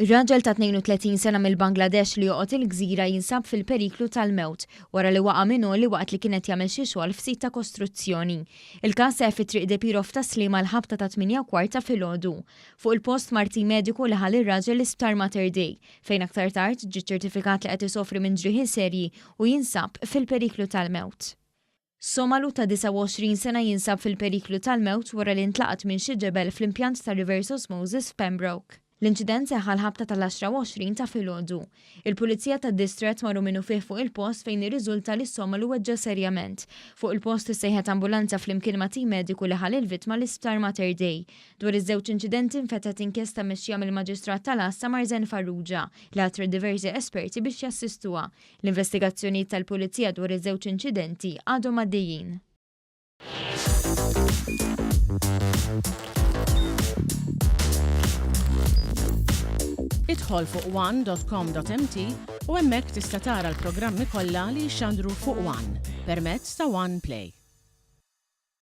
Ir-raġel ta' 32 sena mill-Bangladesh li joqgħod il-gżira jinsab fil-periklu tal-mewt wara li waqa' minnu li waqt li kienet jagħmel xi xogħol f'sit ta' kostruzzjoni. Il-każ seħħ fi-triq Depirov ta' Sliema l-ħabta ta' 8:15 filgħodu. Fuq il-post marti mediku li ħall ir-raġel l-isptar Mater Dei fejn aktar tard ġie ċertifikat li qed isofri minn ġrieħi serji u jinsab fil-periklu tal-mewt. Somalu ta' 29 sena jinsab fil-periklu tal-mewt wara li ntlaqat minn xi ġebel fl-impjant ta' Reverse Osmosis f'Pembroke. L-inċident seħħ l-ħabta tal-10:20 ta' filgħodu. Il-Pulizija tad-Distrett marru minnu fih fuq il-post fejn irriżulta li Somalu weġġa serjament. Fuq il-post issejħet ambulanza flimkien ma' tim mediku li ħall il-vittma l-isptar Mater Dei. Dwar iż-żewġ inċidenti infetet inkjesta mexxija mill-Maġistrat tal-Assa Marzen Farrugia li għatra diversi esperti biex jassistuha. L-investigazzjonijiet tal-Pulizija dwar iż-żewġ inċidenti għadhom għaddejjin. Idħol fuq one.com.mt u hemmhekk tista' tara l-programmi kollha li jxandru fuq One permezz ta' One Play.